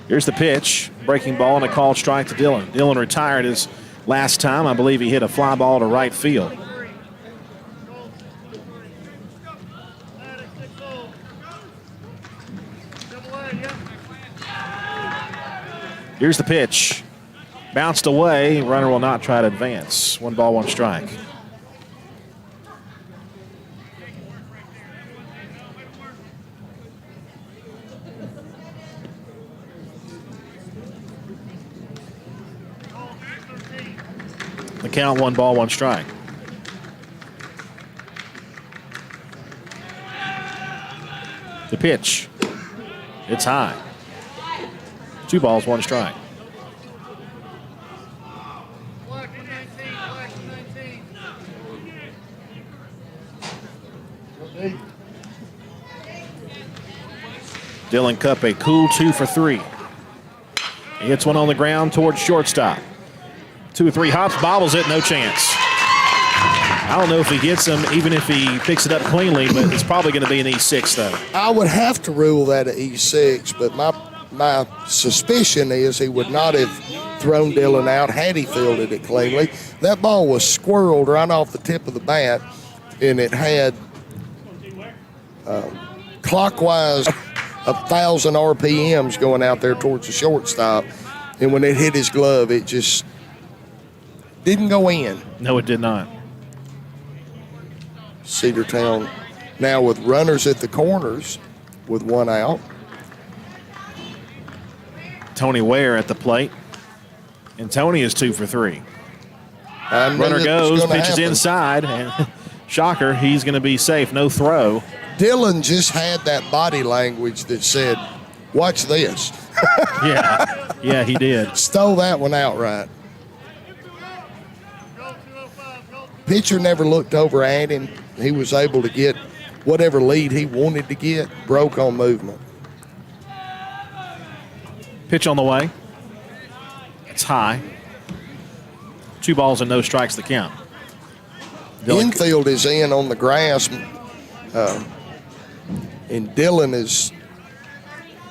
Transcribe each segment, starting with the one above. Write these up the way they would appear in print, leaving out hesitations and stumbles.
Here's the pitch. Breaking ball and a called strike to Dillon. Dillon retired his last time. I believe he hit a fly ball to right field. Here's the pitch. Bounced away. Runner will not try to advance. 1 ball, 1 strike. The count, 1 ball, 1 strike. The pitch. It's high. 2 balls, 1 strike. Dillon Cup a cool 2 for 3. He hits one on the ground towards shortstop. 2 or 3 hops, bobbles it, no chance. I don't know if he gets him, even if he picks it up cleanly, but it's probably going to be an E6, though. I would have to rule that an E6, but my suspicion is he would not have thrown Dillon out had he fielded it cleanly. That ball was squirreled right off the tip of the bat, and it had clockwise 1,000 RPMs going out there towards the shortstop, and when it hit his glove, it just didn't go in. No, it did not. Cedartown now with runners at the corners with 1 out. Tony Ware at the plate. And Tony is 2 for 3. Runner goes, pitches inside, and shocker, he's going to be safe. No throw. Dillon just had that body language that said, watch this. Yeah, he did. Stole that one outright. Pitcher never looked over at him. He was able to get whatever lead he wanted to get, broke on movement. Pitch on the way. It's high. 2 balls and no strikes the count. Infield is in on the grass, and Dillon is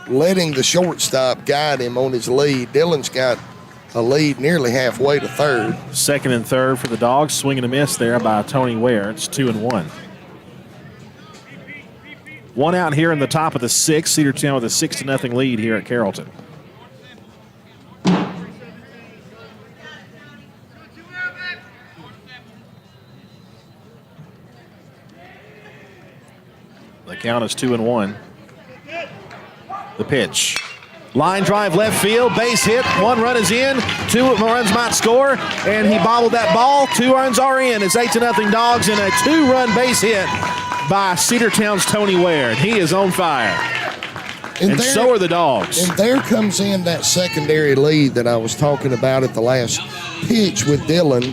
letting the shortstop guide him on his lead. Dillon's got a lead nearly halfway to third. Second and third for the Dogs. Swing and a miss there by Tony Ware. It's 2-1. 1 out here in the top of the 6th. Cedartown with a 6-0 lead here at Carrollton. The count is 2-1. The pitch. Line drive left field, base hit. 1 run is in. 2 runs might score, and he bobbled that ball. 2 runs are in. It's 8-0 Dogs, and a 2-run base hit by Cedartown's Tony Ware. He is on fire. And so are the Dogs. And there comes in that secondary lead that I was talking about at the last pitch with Dillon.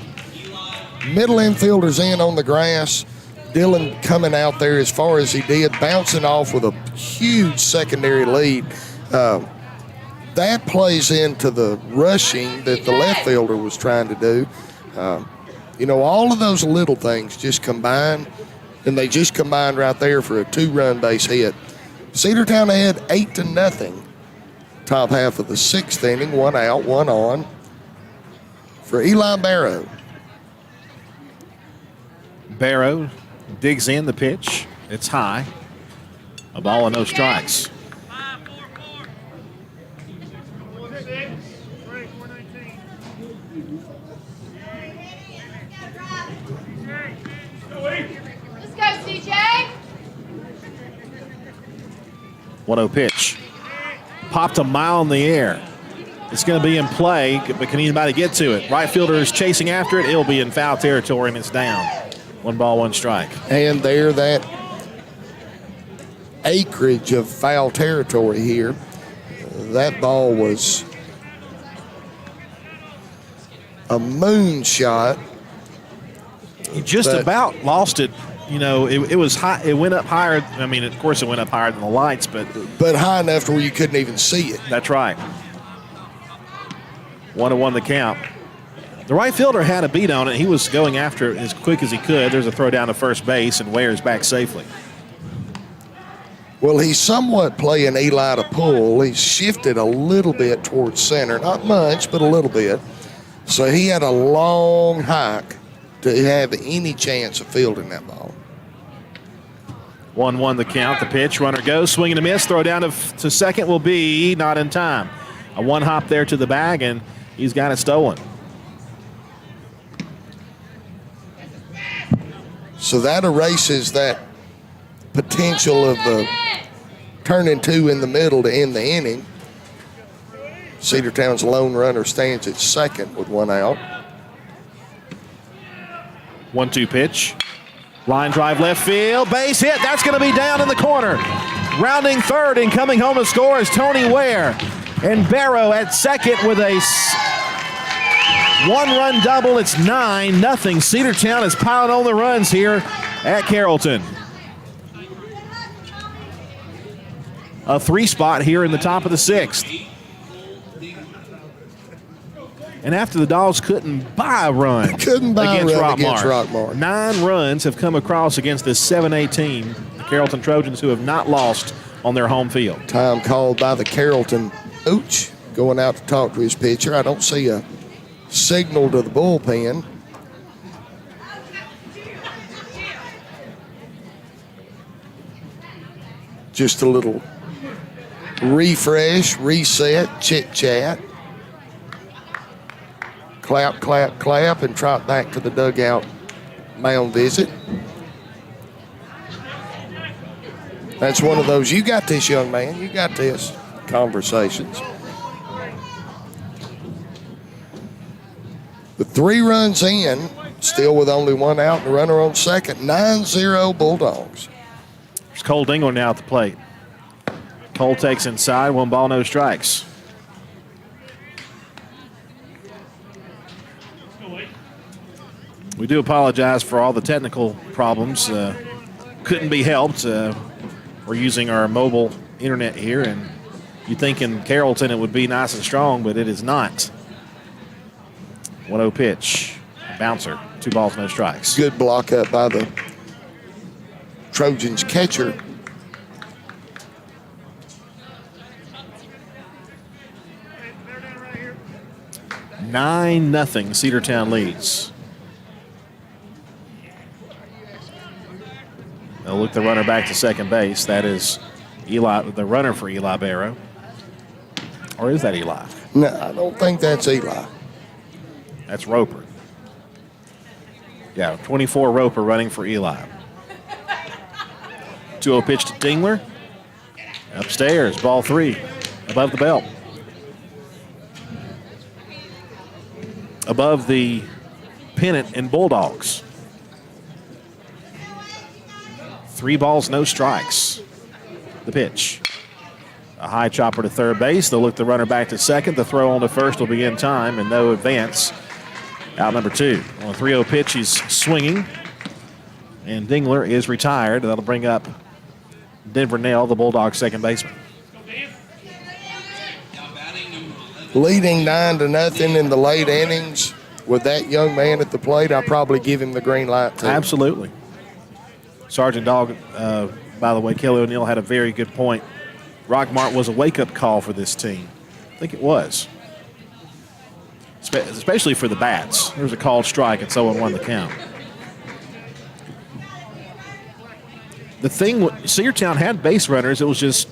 Middle infielders in on the grass. Dillon coming out there as far as he did, bouncing off with a huge secondary lead. That plays into the rushing that the left fielder was trying to do. All of those little things just combine, and they just combined right there for a 2-run base hit. Cedartown had 8-0. Top half of the 6th inning, 1 out, 1 on for Eli Barrow. Barrow digs in the pitch. It's high. A ball and no strikes. Let's go, CJ. 1-0 pitch. Popped a mile in the air. It's going to be in play, but can anybody get to it? Right fielder is chasing after it. It'll be in foul territory, and it's down. 1 ball, 1 strike. And there, that acreage of foul territory here. That ball was a moonshot. He just about lost it. It was high. It went up higher. I mean, of course, it went up higher than the lights, but high enough to where you couldn't even see it. That's right. 1-1 the count. The right fielder had a beat on it. He was going after it as quick as he could. There's a throw down to first base, and Ware's back safely. Well, he's somewhat playing Eli to pull. He's shifted a little bit towards center. Not much, but a little bit. So he had a long hike to have any chance of fielding that ball. 1-1 the count. The pitch. Runner goes. Swing and a miss. Throw down to second will be not in time. A one hop there to the bag, and he's got it stolen. So that erases that potential of the turning two in the middle to end the inning. Cedartown's lone runner stands at second with one out. 1-2 pitch. Line drive left field. Base hit. That's going to be down in the corner. Rounding third and coming home to score is Tony Ware. And Barrow at second with a one-run double. It's 9-0. Cedartown is piling on the runs here at Carrollton. A 3 spot here in the top of the 6th. And after the Dogs couldn't buy a run against Rockmart. 9 runs have come across against this 7A team, the Carrollton Trojans, who have not lost on their home field. Time called by the Carrollton coach going out to talk to his pitcher. I don't see a signal to the bullpen. Just a little refresh, reset, chit-chat. Clap, clap, clap, and trot back to the dugout mound visit. That's one of those, you got this, young man, you got this conversations. With 3 runs in, still with only 1 out and a runner on second, 9-0 Bulldogs. There's Cole Dingler now at the plate. Cole takes inside, 1 ball, no strikes. We do apologize for all the technical problems. Couldn't be helped. We're using our mobile internet here, and you'd think in Carrollton it would be nice and strong, but it is not. 1-0 pitch. Bouncer. 2 balls, no strikes. Good block up by the Trojans catcher. Nothing. Cedartown leads. They'll look the runner back to second base. That is Eli, the runner for Eli Barrow. Or is that Eli? No, I don't think that's Eli. That's Roper. Yeah, 24 Roper running for Eli. 2-0 pitch to Dingler. Upstairs, ball 3, above the belt. Above the pennant in Bulldogs. 3 balls, no strikes. The pitch. A high chopper to third base. They'll look the runner back to second. The throw on to first will be in time and no advance. Out number 2. On a 3-0 pitch, he's swinging. And Dingler is retired. That'll bring up Denver Nell, the Bulldogs second baseman. Leading 9-0 in the late innings. With that young man at the plate, I'll probably give him the green light too. Absolutely. Sergeant Dog, by the way, Kelly O'Neill had a very good point. Rockmart was a wake-up call for this team. I think it was. Especially for the bats. There was a called strike, and so won the count. The thing, Cedartown had base runners. It was just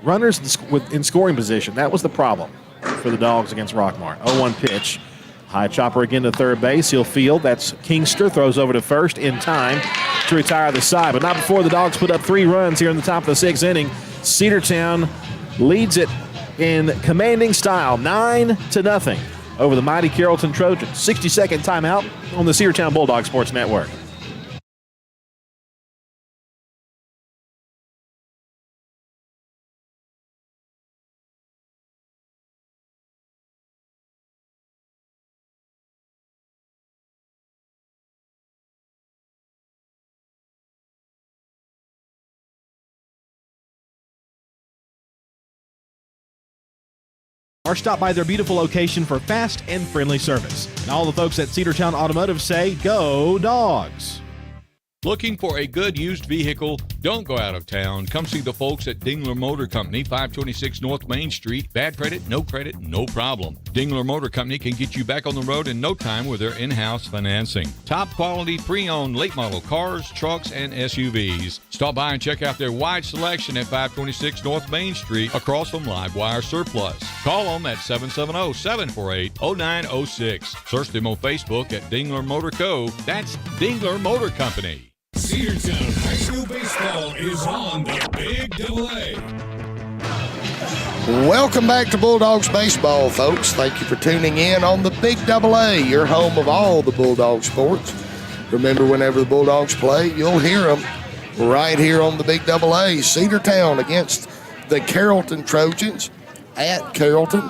runners in scoring position. That was the problem for the Dogs against Rockmart. 0-1 pitch. High chopper again to third base. He'll field. That's Kingster. Throws over to first in time to retire the side. But not before the Dogs put up 3 runs here in the top of the 6th inning. Cedartown leads it in commanding style, 9-0 over the mighty Carrollton Trojans. 60-second timeout on the Cedartown Bulldog Sports Network. Or stop by their beautiful location for fast and friendly service. And all the folks at Cedartown Automotive say, go Dogs! Looking for a good used vehicle? Don't go out of town. Come see the folks at Dingler Motor Company, 526 North Main Street. Bad credit, no problem. Dingler Motor Company can get you back on the road in no time with their in-house financing. Top quality pre-owned late model cars, trucks, and SUVs. Stop by and check out their wide selection at 526 North Main Street across from Livewire Surplus. Call them at 770-748-0906. Search them on Facebook at Dingler Motor Co. That's Dingler Motor Company. Cedartown High School baseball is on the Big AA. Welcome back to Bulldogs baseball, folks. Thank you for tuning in on the Big AA, your home of all the Bulldog sports. Remember, whenever the Bulldogs play, you'll hear them right here on the Big AA. Cedartown against the Carrollton Trojans at Carrollton.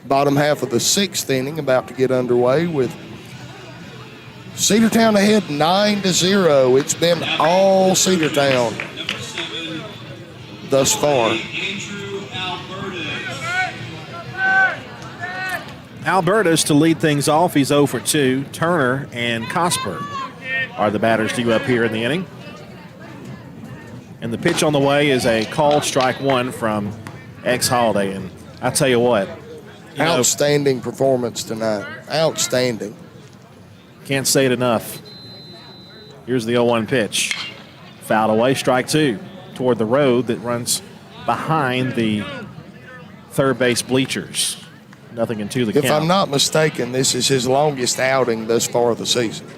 Bottom half of the sixth inning about to get underway with Cedartown ahead 9-0. It's been all Cedartown thus far. Albertus to lead things off. He's 0 for 2. Turner and Cosper are the batters due up here in the inning. And the pitch on the way is a called strike one from Holiday. And I tell you what. Outstanding performance tonight. Outstanding. Can't say it enough. Here's the 0-1 pitch. Fouled away, strike two toward the road that runs behind the third base bleachers. Nothing into the count. If I'm not mistaken, this is his longest outing thus far of the season.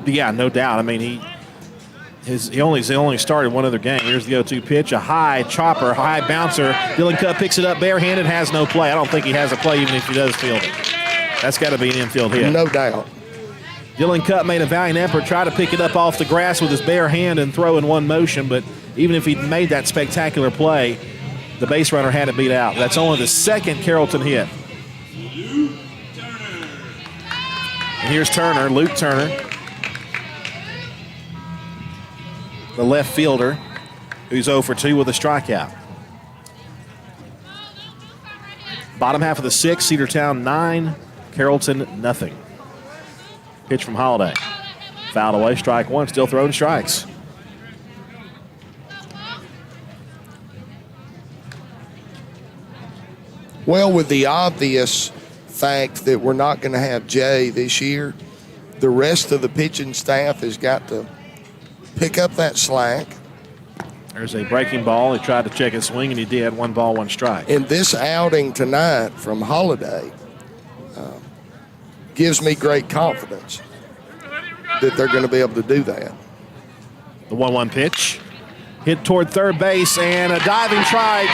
Yeah, no doubt. I mean, he only started one other game. Here's the 0-2 pitch, a high chopper, high bouncer. Dylan Cupp picks it up barehanded, has no play. I don't think he has a play even if he does field it. That's got to be an infield hit. No doubt. Dylan Cupp made a valiant effort, tried to pick it up off the grass with his bare hand and throw in one motion, but even if he'd made that spectacular play, the base runner had it beat out. That's only the second Carrollton hit. And here's Turner, Luke Turner, the left fielder, who's 0 for 2 with a strikeout. Bottom half of the sixth, Cedartown 9, Carrollton nothing. Pitch from Holiday. Fouled away, strike one, still throwing strikes. Well, with the obvious fact that we're not going to have Jay this year, the rest of the pitching staff has got to pick up that slack. There's a breaking ball. He tried to check his swing, and he did. 1 ball, 1 strike. And this outing tonight from Holiday gives me great confidence that they're going to be able to do that. The 1-1 pitch. Hit toward third base, and a diving try.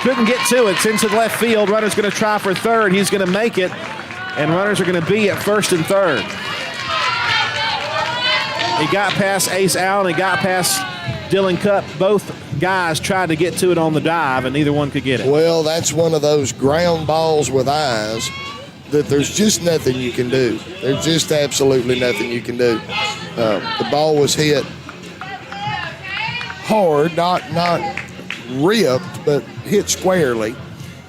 Couldn't get to it. It's into the left field. Runner's going to try for third. He's going to make it, and runners are going to be at first and third. He got past Ace Allen. He got past Dylan Cupp. Both guys tried to get to it on the dive, and neither one could get it. Well, that's one of those ground balls with eyes that there's just nothing you can do. There's just absolutely nothing you can do. The ball was hit hard, not ripped, but hit squarely,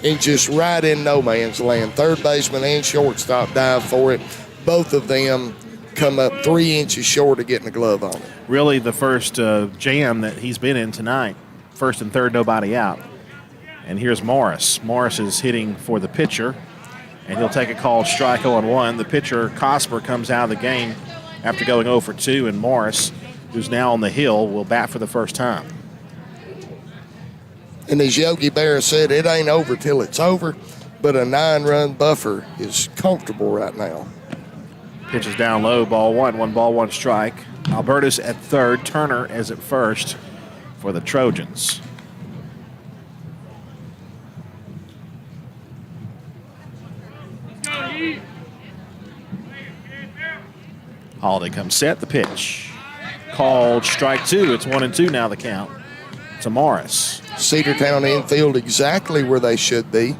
and just right in no man's land. Third baseman and shortstop dive for it. Both of them come up 3 inches short of getting a glove on it. Really the first jam that he's been in tonight. First and third, nobody out. And here's Morris. Morris is hitting for the pitcher, and he'll take a called strike 0-1. The pitcher, Cosper, comes out of the game after going 0 for 2, and Morris, who's now on the hill, will bat for the first time. And as Yogi Berra said, it ain't over till it's over, but a 9-run buffer is comfortable right now. Pitch is down low, ball one. 1 ball, 1 strike. Albertus at third, Turner is at first for the Trojans. Holiday comes set, the pitch. Called strike 2. It's 1-2 now the count to Morris. Cedartown infield exactly where they should be,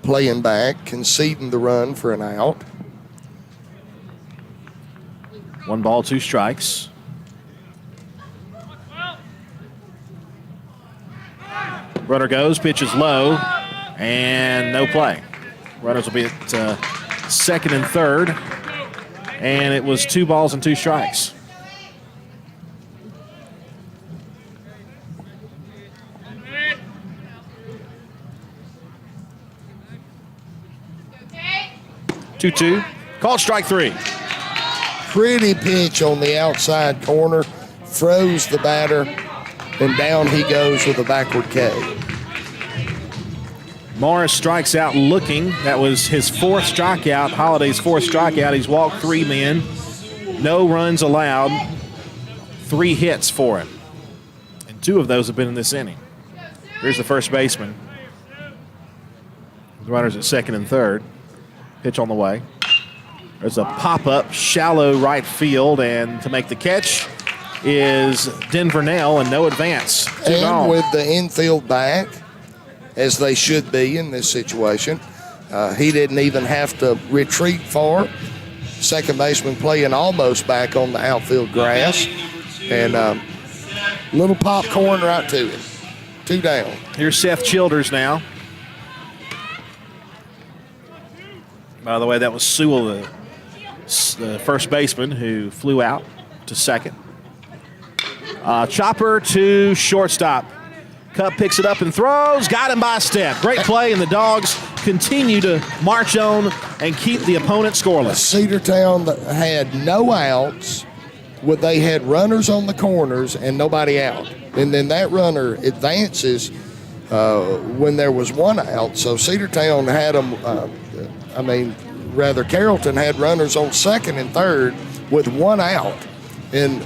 playing back, conceding the run for an out. 1 ball, 2 strikes. Runner goes, pitch is low, and no play. Runners will be at second and third, and it was 2 balls and 2 strikes. 2-2. Called strike 3. Pretty pitch on the outside corner, froze the batter, and down he goes with a backward K. Morris strikes out looking. That was his 4th strikeout, Holiday's 4th strikeout. He's walked 3 men. No runs allowed. 3 hits for him. And 2 of those have been in this inning. Here's the first baseman. The runners at 2nd and 3rd. Pitch on the way. There's a pop-up, shallow right field, and to make the catch is Denver Nail, and no advance. And with the infield back, as they should be in this situation, he didn't even have to retreat far. Second baseman playing almost back on the outfield grass, and little popcorn right to him. 2 down. Here's Seth Childers now. By the way, that was Sewell, the first baseman, who flew out to second. Chopper to shortstop. Cup picks it up and throws. Got him by a step. Great play, and the Dogs continue to march on and keep the opponent scoreless. Cedartown had no outs. They had runners on the corners and nobody out. And then that runner advances when there was 1 out. So Cedartown had them, Carrollton had runners on 2nd and 3rd with 1 out. And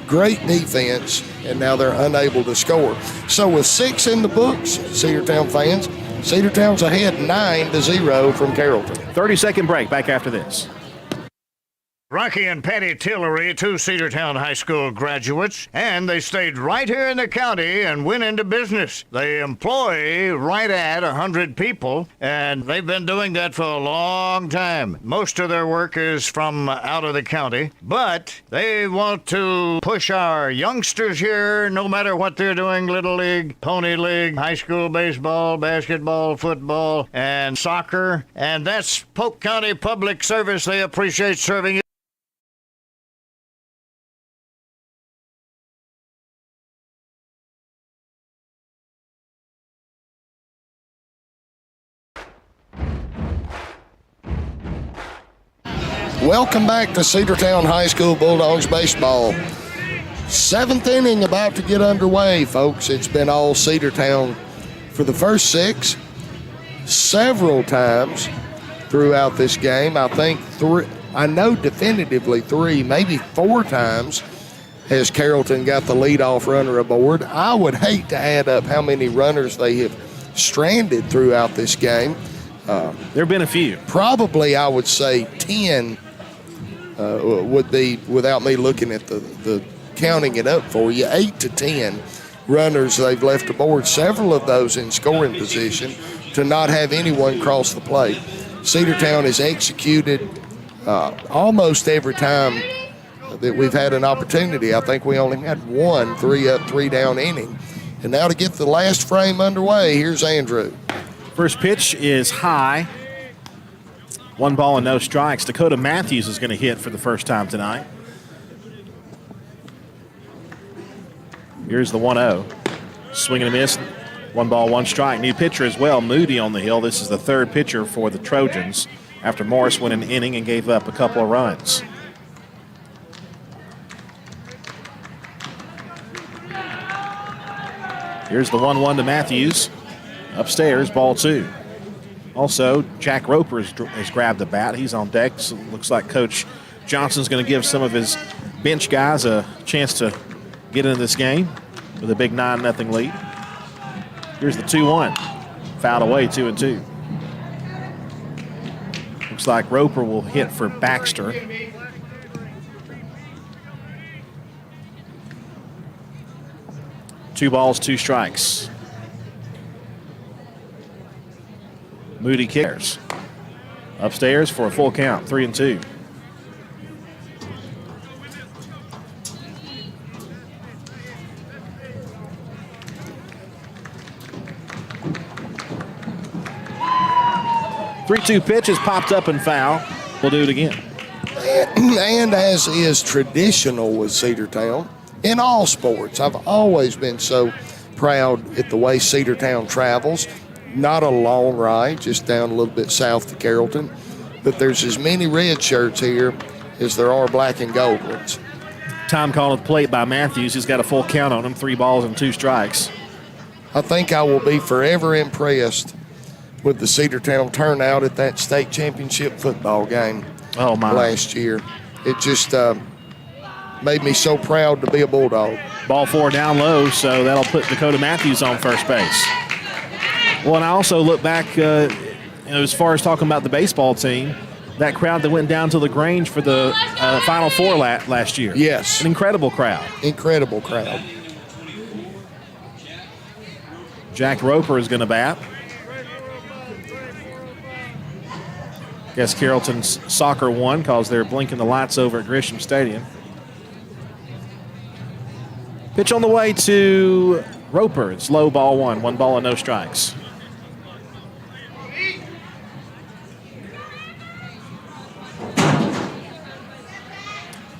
great defense, and now they're unable to score. So with 6 in the books, Cedartown fans, Cedartown's ahead 9-0 from Carrollton. 30-second break. Back after this. Rocky and Patty Tillery, 2 Cedartown High School graduates, and they stayed right here in the county and went into business. They employ right at 100 people, and they've been doing that for a long time. Most of their work is from out of the county, but they want to push our youngsters here, no matter what they're doing, Little League, Pony League, high school baseball, basketball, football, and soccer, and that's Polk County Public Service. They appreciate serving. Welcome back to Cedartown High School Bulldogs baseball. 7th inning about to get underway, folks. It's been all Cedartown for the first 6. Several times throughout this game, I think 3, I know definitively 3, maybe 4 times has Carrollton got the leadoff runner aboard. I would hate to add up how many runners they have stranded throughout this game. There have been a few. Probably, I would say 10 would be, without me looking at the counting it up for you, 8 to 10 runners they've left aboard, several of those in scoring position, to not have anyone cross the plate. Cedartown has executed almost every time that we've had an opportunity. I think we only had 1 3-up, 3-down inning. And now to get the last frame underway, here's Andrew. First pitch is high. 1 ball and no strikes. Dakota Matthews is going to hit for the first time tonight. Here's the 1-0. Swing and a miss. 1 ball, 1 strike. New pitcher as well, Moody on the hill. This is the 3rd pitcher for the Trojans after Morris went an inning and gave up a couple of runs. Here's the 1-1 to Matthews. Upstairs, ball 2. Also, Jack Roper has grabbed the bat. He's on deck. So looks like Coach Johnson's going to give some of his bench guys a chance to get into this game with a big 9-0 lead. Here's the 2-1. Fouled away, 2-2. Looks like Roper will hit for Baxter. Two balls, 2 strikes. Moody cares. Upstairs for a full count, 3-2. Three-two pitch is popped up and foul. We'll do it again. And as is traditional with Cedartown, in all sports, I've always been so proud at the way Cedartown travels. Not a long ride, just down a little bit south to Carrollton. that there's as many red shirts here as there are black and gold ones. Time called at the plate by Matthews. He's got a full count on him, 3 balls and 2 strikes. I think I will be forever impressed with the Cedartown turnout at that state championship football game last year. It just made me so proud to be a Bulldog. Ball 4 down low, so that'll put Dakota Matthews on first base. Well, and I also look back, as far as talking about the baseball team, that crowd that went down to LaGrange for the Final Four last year. Yes. An incredible crowd. Incredible crowd. Jack Roper is going to bat. Guess Carrollton's soccer won because they're blinking the lights over at Grisham Stadium. Pitch on the way to Roper. It's low, ball 1. 1 ball and no strikes.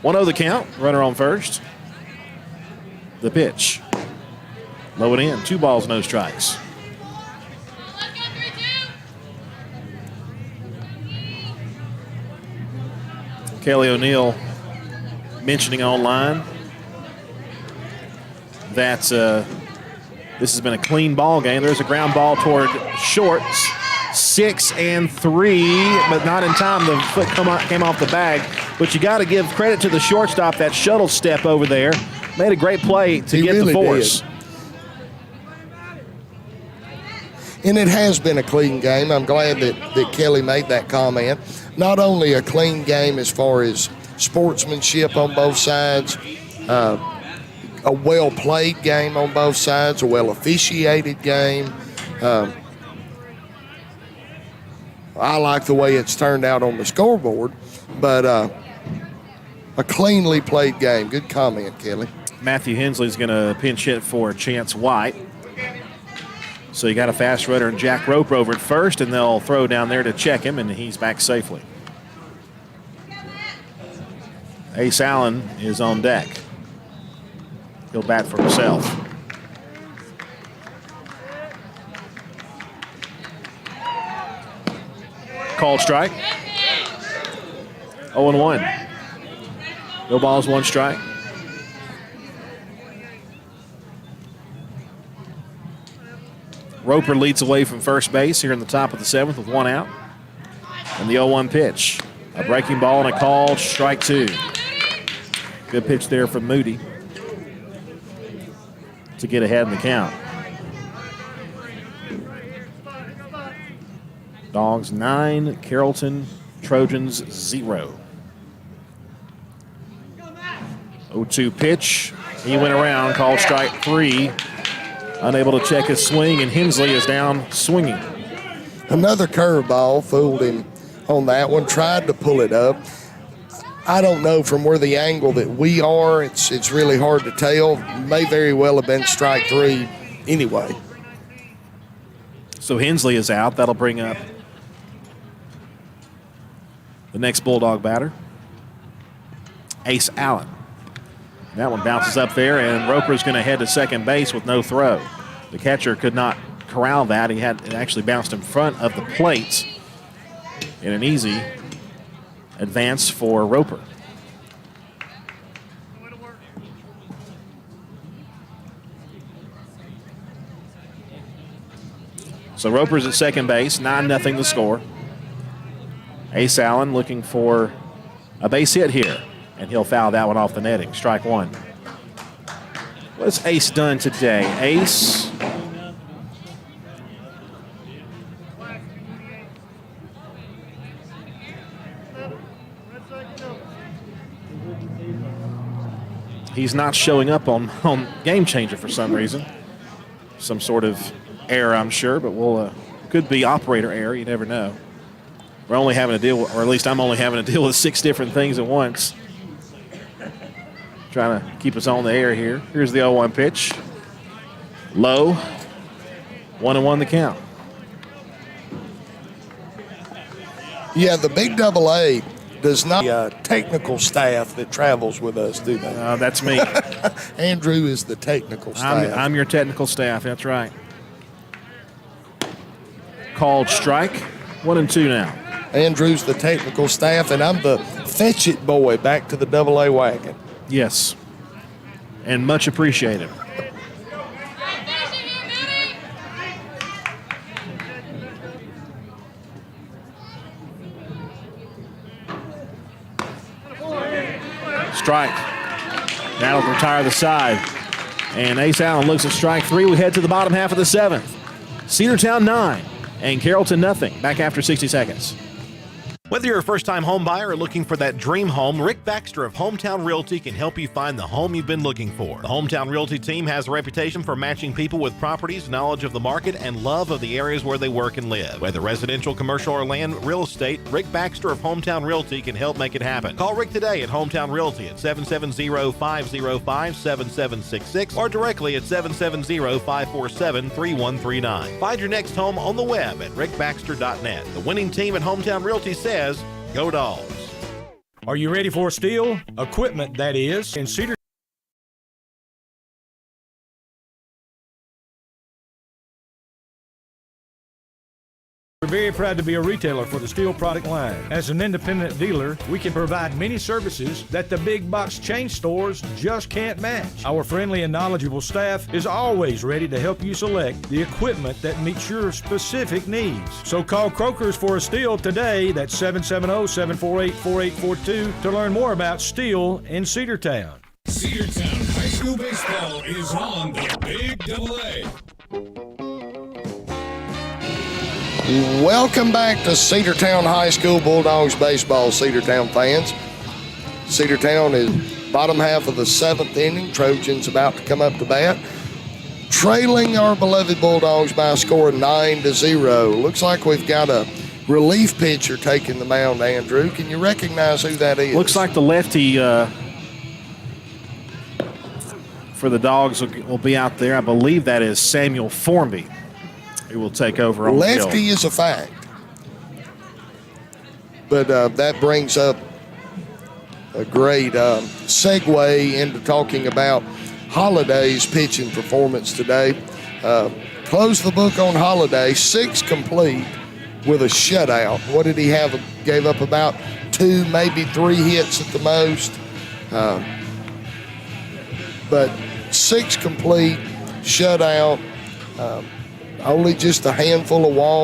One oh the count. Runner on first. The pitch. Low and in. 2 balls, no strikes. Kelly O'Neill mentioning online that this has been a clean ball game. There's a ground ball toward shorts. 6 and 3, but not in time. The foot came off the bag. But you got to give credit to the shortstop. That shuttle step over there made a great play to get really the force. Did. And it has been a clean game. I'm glad that Kelly made that comment. Not only a clean game as far as sportsmanship on both sides, a well-played game on both sides, a well-officiated game. I like the way it's turned out on the scoreboard, but a cleanly played game. Good comment, Kelly. Matthew Hensley's going to pinch hit for Chance White. So you got a fast runner and Jack Roper over at first, and they'll throw down there to check him, and he's back safely. Ace Allen is on deck. He'll bat for himself. Called strike. 0-1. No balls, 1 strike. Roper leads away from first base here in the top of the 7th with 1 out. And the 0-1 pitch. A breaking ball and a called strike 2. Good pitch there from Moody to get ahead in the count. Dogs 9, Carrollton Trojans 0. 0-2 pitch. He went around, called strike 3. Unable to check his swing, and Hensley is down swinging. Another curveball fooled him on that one. Tried to pull it up. I don't know from where the angle that we are. It's really hard to tell. May very well have been strike 3 anyway. So Hensley is out. That'll bring up the next Bulldog batter, Ace Allen. That one bounces up there, and Roper's going to head to second base with no throw. The catcher could not corral that. It actually bounced in front of the plate in an easy advance for Roper. So Roper's at second base, 9-0 the score. Ace Allen looking for a base hit here, and he'll foul that one off the netting. Strike 1. What's Ace done today? Ace. He's not showing up on Game Changer for some reason. Some sort of error, I'm sure, but could be operator error. You never know. We're only having to deal with, or at least I'm only having to deal with 6 different things at once. Trying to keep us on the air here. Here's the 0-1 pitch. Low. 1-1 the count. Yeah, the Big AA does not technical staff that travels with us, do they? That's me. Andrew is the technical staff. I'm your technical staff. That's right. Called strike. 1-2 now. Andrew's the technical staff, and I'm the fetch-it boy back to the AA wagon. Yes. And much appreciated. Strike. That'll retire the side. And Ace Allen looks at strike 3. We head to the bottom half of the 7th. Cedartown 9 and Carrollton nothing. Back after 60 seconds. Whether you're a first-time home buyer or looking for that dream home, Rick Baxter of Hometown Realty can help you find the home you've been looking for. The Hometown Realty team has a reputation for matching people with properties, knowledge of the market, and love of the areas where they work and live. Whether residential, commercial, or land real estate, Rick Baxter of Hometown Realty can help make it happen. Call Rick today at Hometown Realty at 770-505-7766 or directly at 770-547-3139. Find your next home on the web at rickbaxter.net. The winning team at Hometown Realty says, go Dogs. Are you ready for steel equipment, that is, in Cedar? We're very proud to be a retailer for the steel product line. As an independent dealer, we can provide many services that the big box chain stores just can't match. Our friendly and knowledgeable staff is always ready to help you select the equipment that meets your specific needs. So call Croker's for a steel today. That's 770-748-4842 to learn more about steel in Cedartown. Cedartown High School baseball is on the Big AA. Welcome back to Cedartown High School Bulldogs baseball, Cedartown fans. Cedartown is bottom half of the 7th inning. Trojans about to come up to bat, trailing our beloved Bulldogs by a score of 9-0. Looks like we've got a relief pitcher taking the mound, Andrew. Can you recognize who that is? Looks like the lefty for the Dogs will be out there. I believe that is Samuel Formby, who will take over on lefty the field. is a fact. But that brings up a great segue into talking about Holiday's pitching performance today. Close the book on Holiday, 6 complete with a shutout. What did he have? Gave up about 2, maybe 3 hits at the most. But 6 complete, shutout. Only just a handful of walks.